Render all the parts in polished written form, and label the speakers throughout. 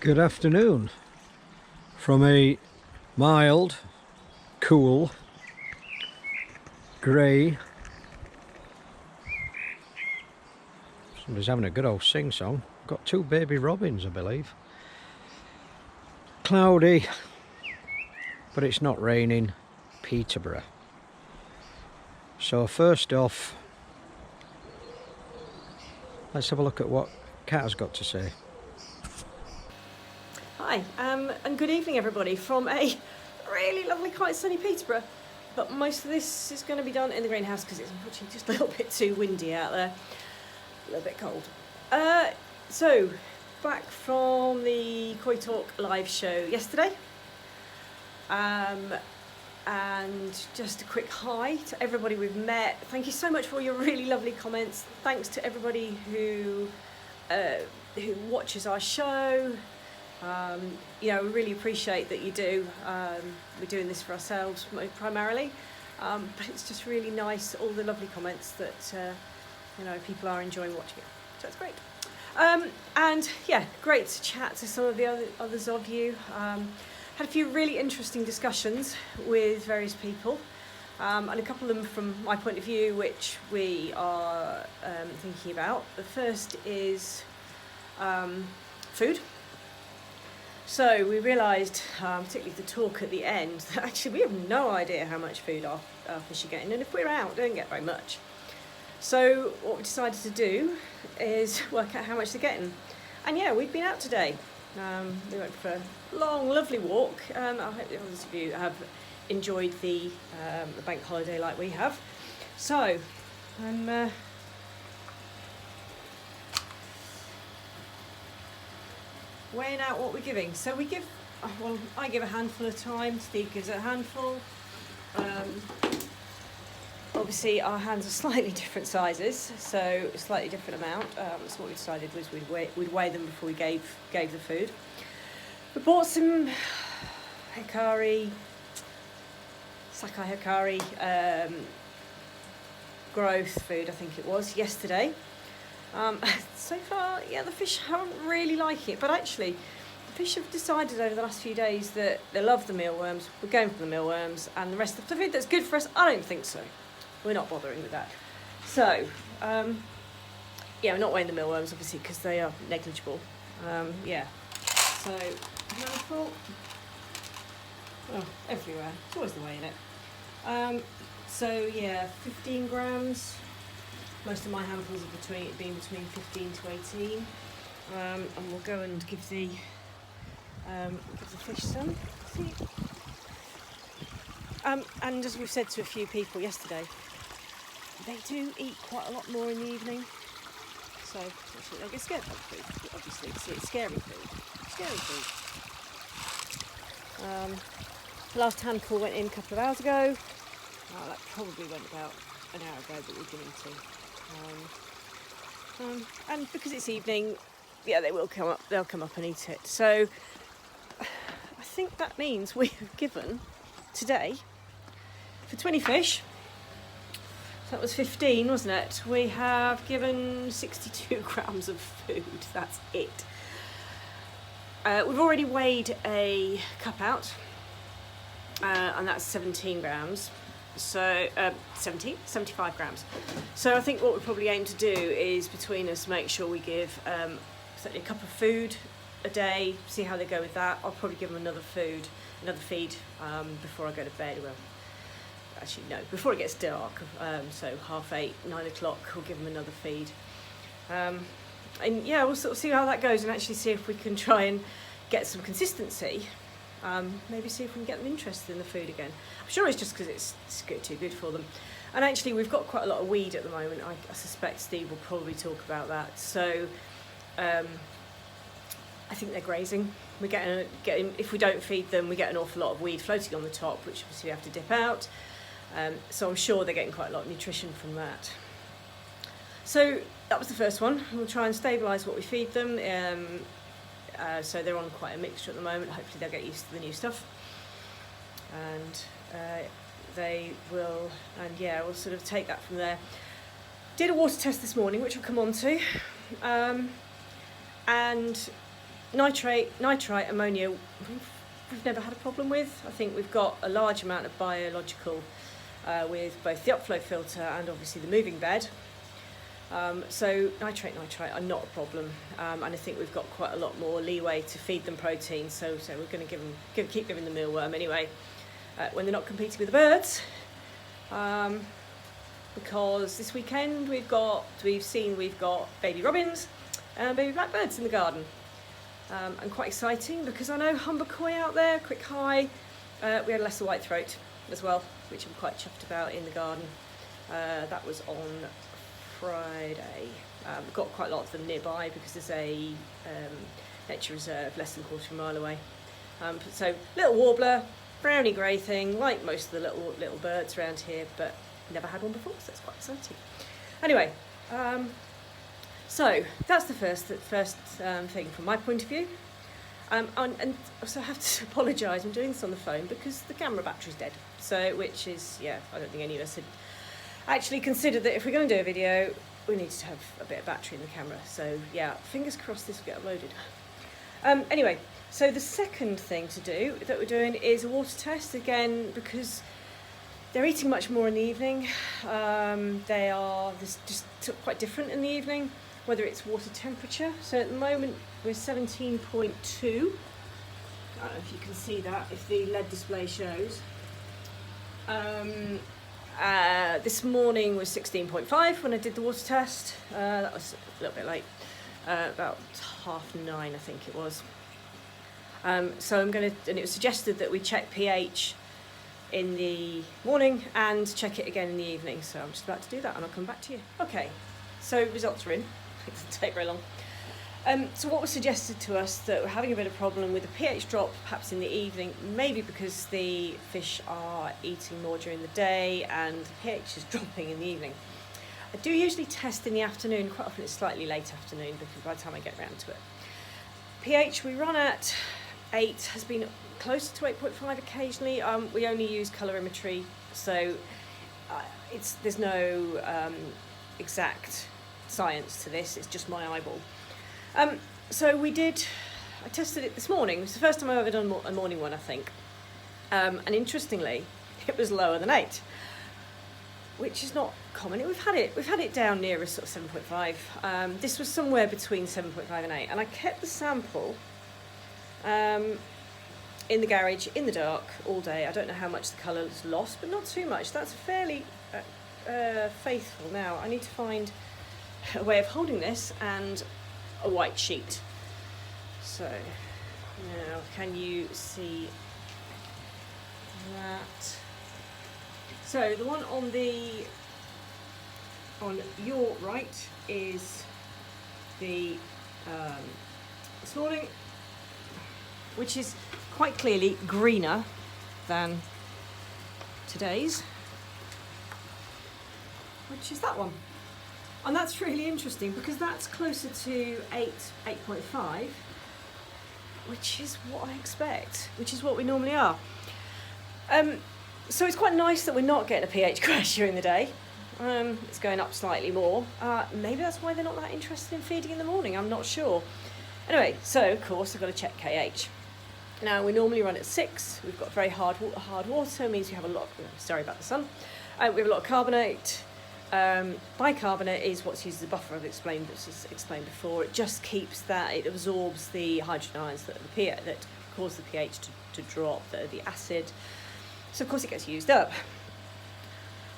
Speaker 1: Good afternoon from a mild, cool, grey. Somebody's having a good old sing-song. Got two baby robins, I believe. Cloudy, but it's not raining. Peterborough. So first off, let's have a look at what Kat has got to say.
Speaker 2: Hi, and good evening everybody from a really lovely, quite sunny Peterborough. But most of this is going to be done in the greenhouse because it's unfortunately just a little bit too windy out there. A little bit cold. So, back from the Koi Talk live show yesterday. And just a quick hi to everybody we've met. Thank you so much for all your really lovely comments. Thanks to everybody who watches our show. We really appreciate that you do. We're doing this for ourselves primarily, but it's just really nice, all the lovely comments that people are enjoying watching it. So it's great. And yeah, great to chat to some of the others of you. Had a few really interesting discussions with various people, and a couple of them from my point of view, which we are thinking about. The first is food. So we realised, particularly the talk at the end, that actually we have no idea how much food our fish are getting, and if we're out, don't get very much. So what we decided to do is work out how much they're getting. And yeah, we've been out today. We went for a long, lovely walk. I hope the others of you have enjoyed the bank holiday like we have. So I'm weighing out what we're giving. So we give, I give a handful at a time, Steve gives a handful. Obviously our hands are slightly different sizes, so a slightly different amount. So what we decided was we'd weigh them before we gave the food. We bought some Sakai Hikari growth food, I think it was, yesterday. So far, yeah, the fish aren't really liking it, but actually the fish have decided over the last few days that they love the mealworms. We're going for the mealworms, and the rest of the food that's good for us, I don't think so. We're not bothering with that. So, yeah, we're not weighing the mealworms, obviously, because they are negligible. Yeah, so handful. Oh, everywhere. It's always the way, isn't it? So, yeah, 15 grams. Most of my handfuls are between 15 to 18. And we'll go and give the fish some. See? And as we've said to a few people yesterday, they do eat quite a lot more in the evening. So actually they'll get scared by the food, obviously. See, it's scary food. Scary food. Last handful went in a couple of hours ago. That probably went about an hour ago that we're getting to. And because it's evening, yeah, they'll come up and eat it. So I think that means we have given today, for 20 fish, so that was 15, wasn't it? We have given 62 grams of food, that's it. We've already weighed a cup out, and that's 17 grams. So 75 grams. So I think what we probably aim to do is between us make sure we give certainly a cup of food a day, see how they go with that. I'll probably give them another feed before I go to bed. Well, actually no, before it gets dark, so 8:30, 9 o'clock, we'll give them another feed. And yeah, we'll sort of see how that goes and actually see if we can try and get some consistency. Maybe see if we can get them interested in the food again. I'm sure it's just because it's too good for them. And actually we've got quite a lot of weed at the moment. I suspect Steve will probably talk about that. So I think they're grazing. We're getting, if we don't feed them, we get an awful lot of weed floating on the top, which obviously we have to dip out. So I'm sure they're getting quite a lot of nutrition from that. So that was the first one. We'll try and stabilise what we feed them. So they're on quite a mixture at the moment. Hopefully they'll get used to the new stuff. And they will, and yeah, we'll sort of take that from there. Did a water test this morning, which we'll come on to. And nitrite, ammonia, we've never had a problem with. I think we've got a large amount of biological with both the upflow filter and obviously the moving bed. So nitrate are not a problem, and I think we've got quite a lot more leeway to feed them protein. So we're going to keep giving the mealworm anyway when they're not competing with the birds. Because this weekend we've got baby robins and baby blackbirds in the garden, and quite exciting because I know humber koi out there. Quick hi, we had a lesser whitethroat as well, which I'm quite chuffed about in the garden. That was on Friday. We've got quite a lot of them nearby because there's a nature reserve less than a quarter of a mile away. So little warbler, browny grey thing, like most of the little birds around here, but never had one before, so it's quite exciting. Anyway, so that's the first thing from my point of view. And also I have to apologise, I'm doing this on the phone because the camera battery's dead. So, which is, yeah, I don't think any of us had actually considered that if we're going to do a video, we need to have a bit of battery in the camera. So, yeah, fingers crossed this will get uploaded. Anyway, so the second thing to do that we're doing is a water test, again, because they're eating much more in the evening. They are just quite different in the evening, whether it's water temperature. So at the moment we're 17.2. I don't know if you can see that, if the LED display shows. This morning was 16.5 when I did the water test. That was a little bit late, about 9:30 I think it was. So and it was suggested that we check pH in the morning and check it again in the evening. So I'm just about to do that and I'll come back to you. Okay, so results are in. It doesn't take very long. So what was suggested to us that we're having a bit of problem with a pH drop perhaps in the evening, maybe because the fish are eating more during the day and the pH is dropping in the evening. I do usually test in the afternoon, quite often it's slightly late afternoon because by the time I get round to it. pH we run at 8, has been closer to 8.5 occasionally. We only use colorimetry, so there's no exact science to this, it's just my eyeball. So I tested it this morning. It's the first time I've ever done a morning one, I think. And interestingly, it was lower than 8, which is not common. We've had it down near a sort of 7.5. This was somewhere between 7.5 and 8, and I kept the sample in the garage in the dark all day. I don't know how much the colour is lost, but not too much. That's fairly faithful. Now I need to find a way of holding this and a white sheet. So now can you see that? So the one on your right is the this morning, which is quite clearly greener than today's, which is that one. And that's really interesting because that's closer to 8.5, which is what I expect, which is what we normally are. So it's quite nice that we're not getting a pH crash during the day. It's going up slightly more. Maybe that's why they're not that interested in feeding in the morning, I'm not sure. Anyway, so of course I've got to check KH. Now we normally run at 6. We've got very hard water, means we have a lot, sorry about the sun. We have a lot of carbonate. Bicarbonate is what's used as a buffer, I've explained before. It just keeps that, it absorbs the hydrogen ions that cause the pH to drop, the acid. So of course it gets used up.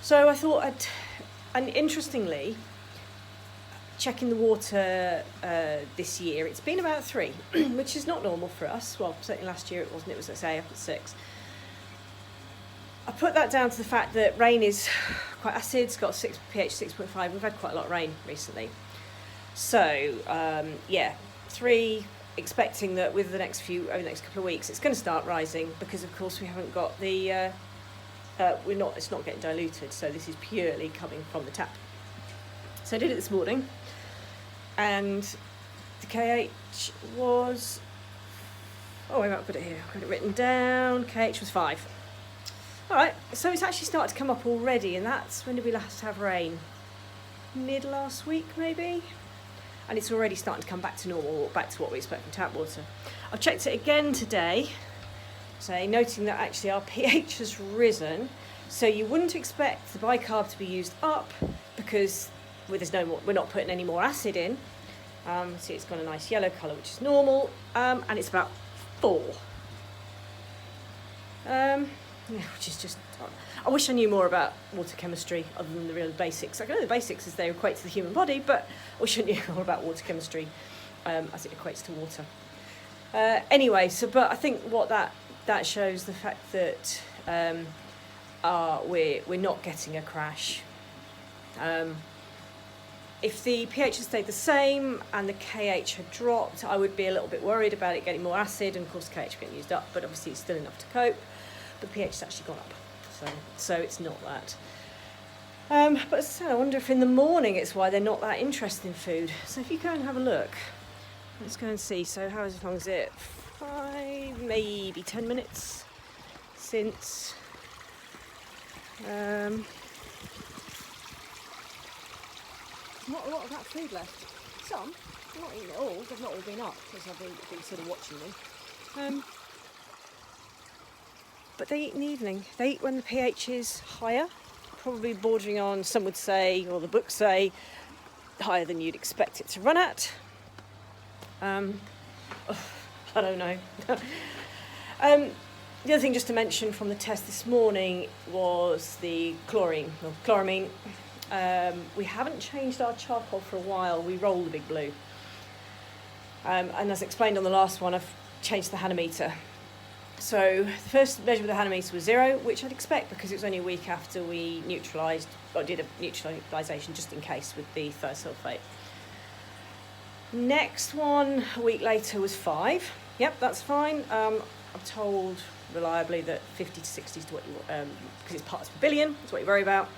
Speaker 2: So I thought and interestingly, checking the water this year, it's been about 3, which is not normal for us. Well, certainly last year it wasn't, it was, let's say, up at 6. I put that down to the fact that rain is quite acid, it's got pH 6.5. We've had quite a lot of rain recently. So, yeah, 3, expecting that with over the next couple of weeks, it's going to start rising because, of course, we haven't got the, it's not getting diluted, so this is purely coming from the tap. So I did it this morning, and the KH was, I might put it here, I've got it written down, KH was 5. Alright, so it's actually started to come up already, and that's when did we last have rain? Mid last week, maybe? and it's already starting to come back to normal, or back to what we expect from tap water. I've checked it again today, noting that actually our pH has risen, so you wouldn't expect the bicarb to be used up because there's no more, we're not putting any more acid in. See, it's got a nice yellow colour, which is normal, and it's about 4. Which is just, I wish I knew more about water chemistry other than the real basics. I know the basics as they equate to the human body, but I wish I knew more about water chemistry as it equates to water. Anyway, but I think what that shows the fact that we're not getting a crash. If the pH had stayed the same and the KH had dropped, I would be a little bit worried about it getting more acid, and of course the KH getting used up, but obviously it's still enough to cope. But the pH has actually gone up, so it's not that. But as I said, I wonder if in the morning it's why they're not that interested in food. So if you go and have a look, let's go and see. So how long is it? 5, maybe 10 minutes since. Not a lot of that food left. Some, I'm not eating it all. They've not all been up because I've been sort of watching them. But they eat in the evening. They eat when the pH is higher, probably bordering on, some would say, or the books say, higher than you'd expect it to run at. I don't know. The other thing just to mention from the test this morning was the chloramine. We haven't changed our charcoal for a while. We roll the Big Blue. And as explained on the last one, I've changed the Hanometer. So the first measure with the Hanometer was 0, which I'd expect because it was only a week after we neutralised, or did a neutralisation just in case with the thiosulfate. Next one, a week later, was 5. Yep, that's fine. I'm told reliably that 50 to 60 is what you, because it's parts per billion, is what you worry about.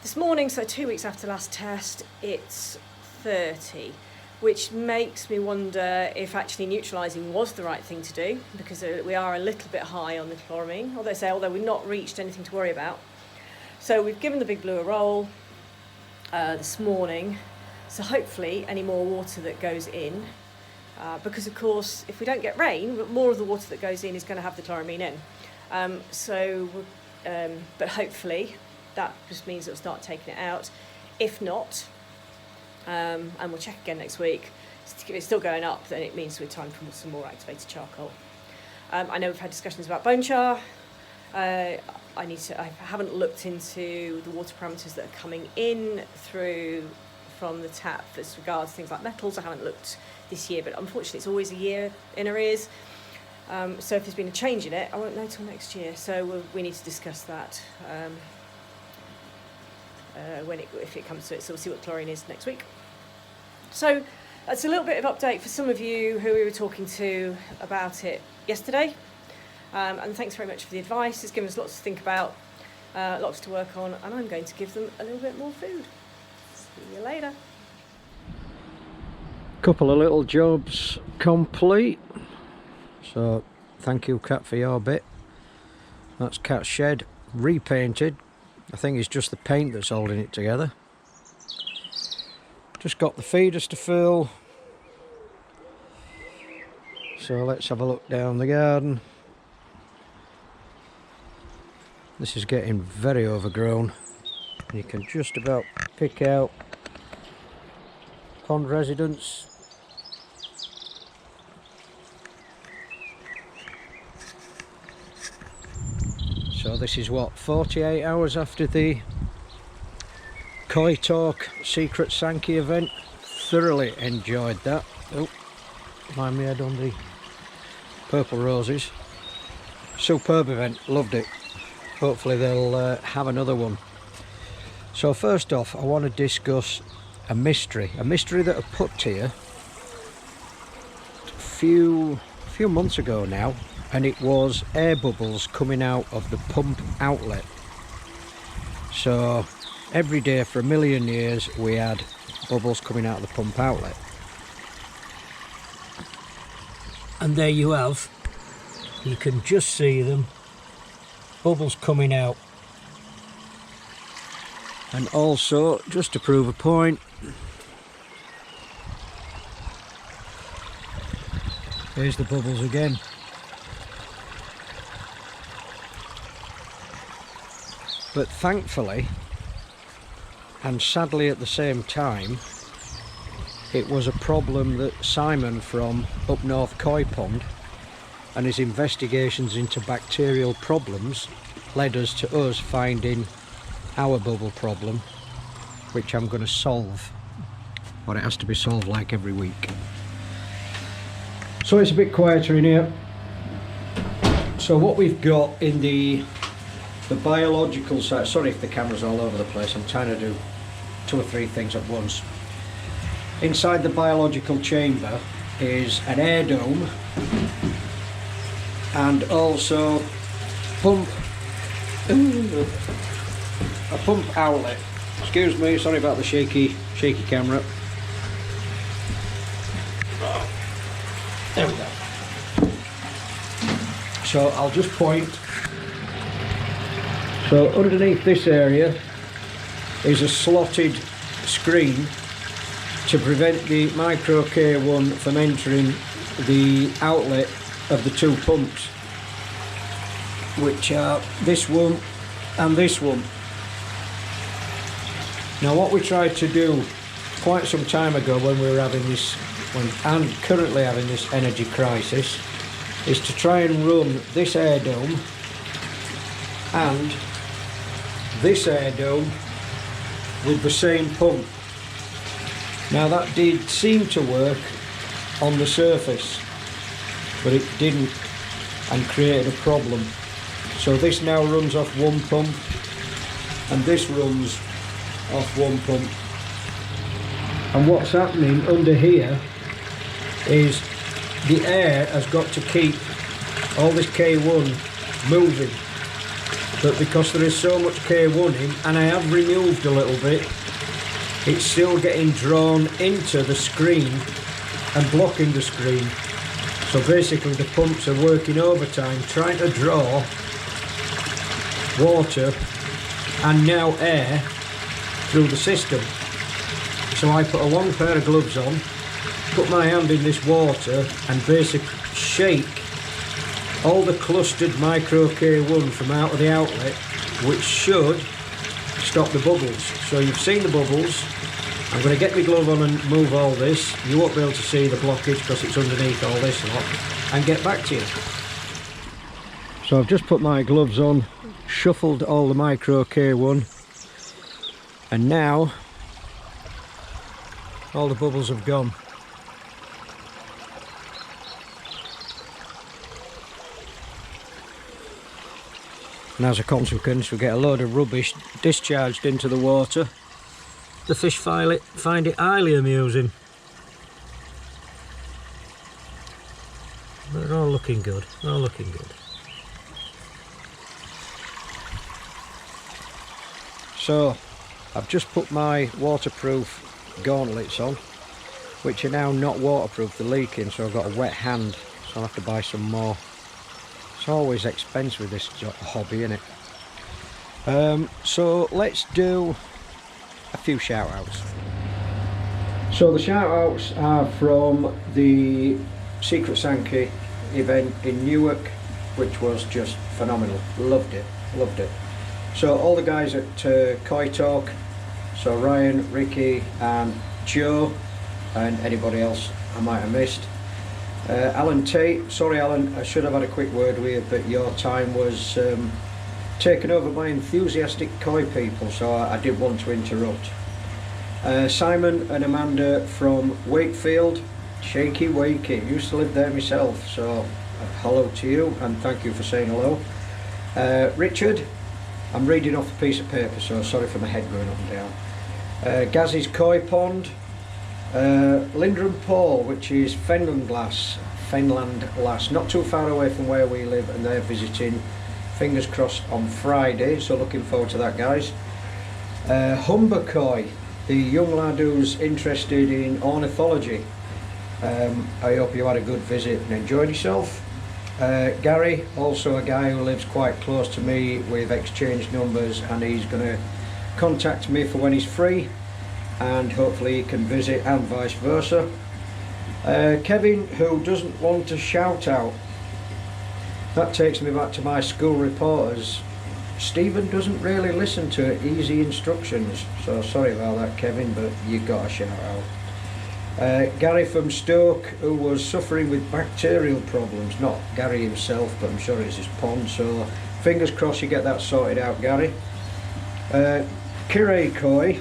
Speaker 2: This morning, so 2 weeks after last test, it's 30, which makes me wonder if actually neutralising was the right thing to do, because we are a little bit high on the chloramine, although we've not reached anything to worry about. So we've given the Big Blue a roll this morning, so hopefully any more water that goes in, because of course if we don't get rain, more of the water that goes in is going to have the chloramine in. But hopefully that just means it'll start taking it out. If not, and we'll check again next week, if it's still going up, then it means we're time for some more activated charcoal. I know we've had discussions about bone char. I haven't looked into the water parameters that are coming in from the tap as regards things like metals. I haven't looked this year, but unfortunately it's always a year in arrears. So if there's been a change in it, I won't know till next year. So we need to discuss that if it comes to it. So we'll see what chlorine is next week. So that's a little bit of update for some of you who we were talking to about it yesterday. And thanks very much for the advice. It's given us lots to think about, lots to work on, and I'm going to give them a little bit more food. See you later.
Speaker 1: Couple of little jobs complete. So thank you, Kat, for your bit. That's Kat's shed repainted. I think it's just the paint that's holding it together. Just got the feeders to fill. So let's have a look down the garden. This is getting very overgrown. You can just about pick out pond residents. So this is what, 48 hours after the Koi Talk Secret Sanke event. Thoroughly enjoyed that. Oh, mind me head on the purple roses. Superb event, loved it. Hopefully they'll have another one. So first off, I want to discuss a mystery that I put here a few months ago now, and it was air bubbles coming out of the pump outlet. So every day for 1 million years we had bubbles coming out of the pump outlet, and there you have, you can just see them, bubbles coming out. And also, just to prove a point, Here's the bubbles again. But thankfully, and sadly at the same time, it was a problem that Simon from up north Koi Pond and his investigations into bacterial problems led us to us finding our bubble problem, which I'm going to solve, but it has to be solved like every week. So it's a bit quieter in here. So what we've got in the biological side, sorry if the camera's all over the place, I'm trying to do 2 or 3 things at once. Inside the biological chamber is an air dome and also a pump outlet. Excuse me, sorry about the shaky camera. There we go. So I'll just point. So underneath this area is a slotted screen to prevent the micro K1 from entering the outlet of the 2 pumps, which are this one and this one. Now what we tried to do quite some time ago when we were having this, and currently having this energy crisis, is to try and run this air dome and this air dome with the same pump. Now that did seem to work on the surface, but it didn't, and created a problem. So this now runs off 1 pump and this runs off 1 pump. And what's happening under here is the air has got to keep all this K1 moving, but because there is so much K1 in, and I have removed a little bit, it's still getting drawn into the screen and blocking the screen. So basically the pumps are working overtime trying to draw water and now air through the system. So I put a long pair of gloves on, put my hand in this water and basically shake all the clustered micro K1 from out of the outlet, which should stop the bubbles. So you've seen the bubbles. I'm going to get my glove on and move all this. You won't be able to see the blockage because it's underneath all this lot, and get back to you. So I've just put my gloves on, shuffled all the micro K1, and now all the bubbles have gone. And as a consequence we get a load of rubbish discharged into the water. The fish find it highly amusing. They're all looking good, all looking good. So I've just put my waterproof gauntlets on, which are now not waterproof, they're leaking, so I've got a wet hand, so I'll have to buy some more. It's always expensive with this hobby, isn't it? So let's do a few shout outs. So the shout outs are from the Secret Sanke event in Newark, which was just phenomenal. Loved it. So all the guys at Koi Talk, so Ryan, Ricky and Joe, and anybody else I might have missed. Alan Tate, sorry Alan, I should have had a quick word with you, but your time was taken over by enthusiastic koi people, so I did want to interrupt. Simon and Amanda from Wakefield, Shaky Wakey, used to live there myself, so hello to you and thank you for saying hello. Richard, I'm reading off a piece of paper, so sorry for my head going up and down. Gaz's Koi Pond, Linda and Paul, which is Fenland Glass, not too far away from where we live, and they're visiting, fingers crossed, on Friday, so looking forward to that, guys. Humber Koi, the young lad who's interested in ornithology. I hope you had a good visit and enjoyed yourself. Gary, also a guy who lives quite close to me, we've exchanged numbers and he's going to contact me for when he's free, and hopefully he can visit and vice versa. Kevin, who doesn't want a shout out. That takes me back to my school reporters. Stephen doesn't really listen to easy instructions, so sorry about that, Kevin, but you got a shout out. Gary from Stoke, who was suffering with bacterial problems, not Gary himself, but I'm sure it's his pond, so fingers crossed you get that sorted out, Gary. Kirei Koi,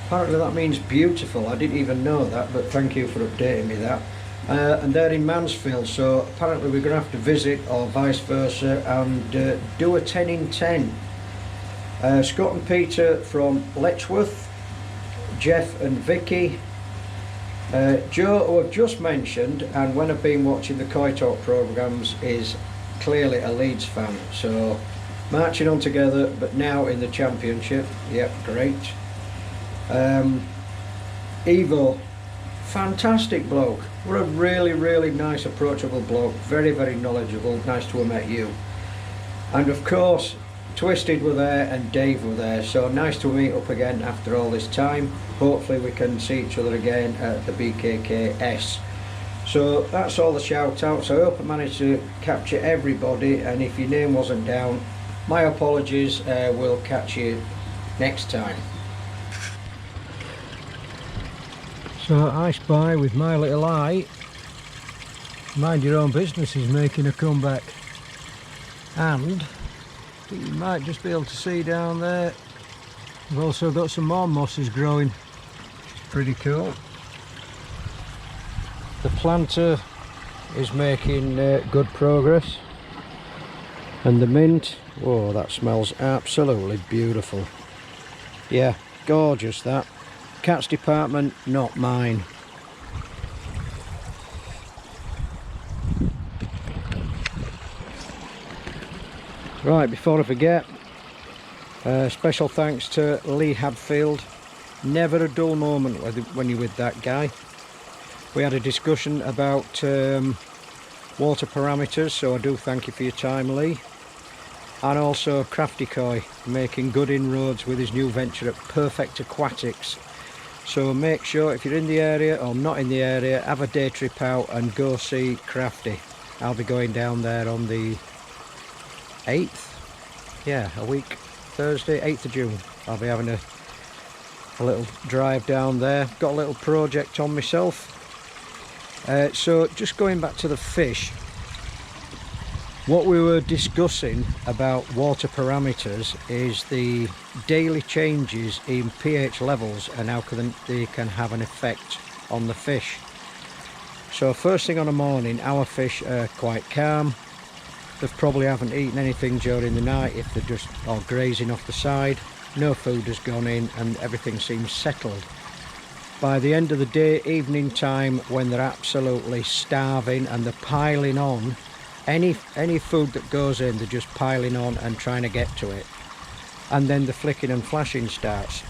Speaker 1: apparently that means beautiful. I didn't even know that, but thank you for updating me that. And they're in Mansfield, so apparently we're going to have to visit, or vice versa, and do a 10 in 10. Scott and Peter from Letchworth, Jeff and Vicky, Joe, who I've just mentioned, and when I've been watching the Koi Talk programmes, is clearly a Leeds fan, so marching on together, but now in the Championship. Yep, great. Evo, fantastic bloke. What a really nice, approachable bloke. Very knowledgeable. Nice to have met you. And of course, Twisted were there and Dave were there. So nice to meet up again after all this time. Hopefully we can see each other again at the BKKS. So that's all the shout outs. I hope I managed to capture everybody. And if your name wasn't down, my apologies. We'll catch you next time. So I spy with my little eye, mind your own business is making a comeback, and you might just be able to see down there we've also got some more mosses growing, which is pretty cool. The planter is making good progress, and the mint, oh, that smells absolutely beautiful. Yeah, gorgeous that. Cats department, not mine. Right, before I forget, special thanks to Lee Hadfield. Never a dull moment when you're with that guy. We had a discussion about water parameters, so I do thank you for your time, Lee. And also Crafty Koi, making good inroads with his new venture at Perfect Aquatics. So make sure, if you're in the area or not in the area, have a day trip out and go see Crafty. I'll be going down there on the 8th, yeah, a week, Thursday, 8th of June. I'll be having a little drive down there. Got a little project on myself. So just going back to the fish, what we were discussing about water parameters is the daily changes in pH levels and how they can have an effect on the fish. So first thing on the morning, our fish are quite calm. They probably haven't eaten anything during the night if they're just all grazing off the side. No food has gone in and everything seems settled. By the end of the day, evening time, when they're absolutely starving and they're piling on, any food that goes in, they're just piling on and trying to get to it, and then the flicking and flashing starts.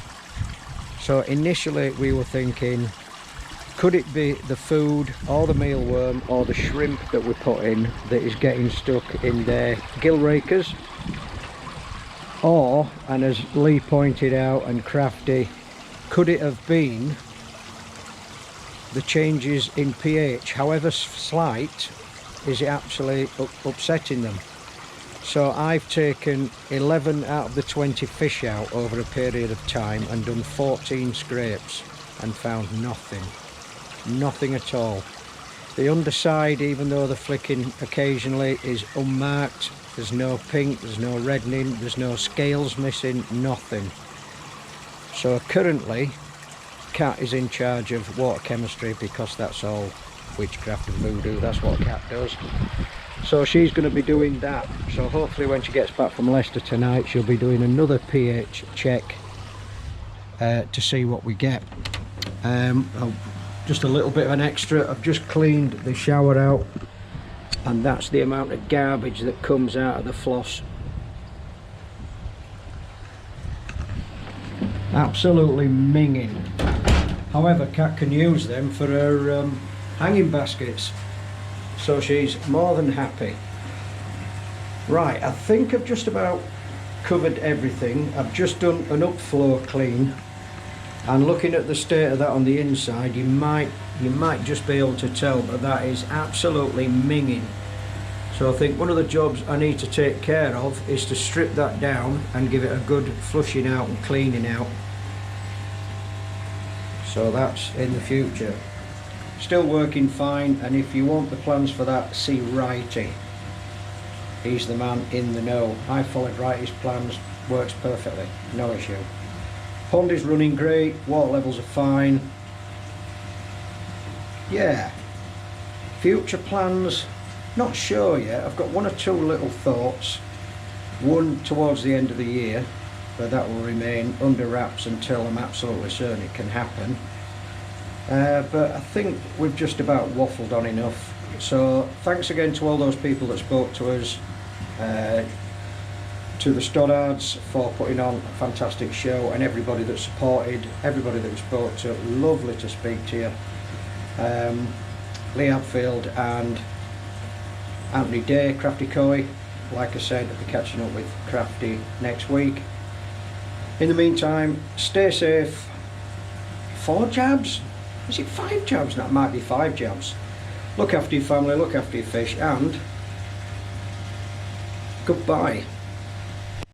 Speaker 1: So initially we were thinking, could it be the food or the mealworm or the shrimp that we put in that is getting stuck in their gill rakers, or, and as Lee pointed out and Crafty, could it have been the changes in pH, however slight, is it actually upsetting them? So I've taken 11 out of the 20 fish out over a period of time and done 14 scrapes and found nothing at all. The underside, even though they're flicking occasionally, is unmarked. There's no pink, there's no reddening, there's no scales missing, nothing. So currently Kat is in charge of water chemistry, because that's all witchcraft and voodoo, that's what Kat does. So she's going to be doing that. So hopefully when she gets back from Leicester tonight, she'll be doing another pH check to see what we get. Just a little bit of an extra, I've just cleaned the shower out, and that's the amount of garbage that comes out of the floss. Absolutely minging. However, Kat can use them for her hanging baskets, so she's more than happy. Right, I think I've just about covered everything. I've just done an upflow clean And looking at the state of that on the inside, you might just be able to tell, but that is absolutely minging. So I think one of the jobs I need to take care of is to strip that down and give it a good flushing out and cleaning out. So that's in the future. Still working fine, and if you want the plans for that, see Righty. He's the man in the know. I followed Righty's plans, works perfectly, no issue. Pond is running great, water levels are fine. Yeah, future plans, not sure yet. I've got one or two little thoughts. One towards the end of the year, but that will remain under wraps until I'm absolutely certain it can happen. But I think we've just about waffled on enough. So thanks again to all those people that spoke to us, to the Stoddards for putting on a fantastic show, and everybody that supported, everybody that we spoke to. Lovely to speak to you. Lee Hadfield and Anthony Day, Crafty Koi. Like I said, I'll be catching up with Crafty next week. In the meantime, stay safe. 4 jabs? Is it 5 jabs? That might be 5 jabs. Look after your family, look after your fish, and goodbye.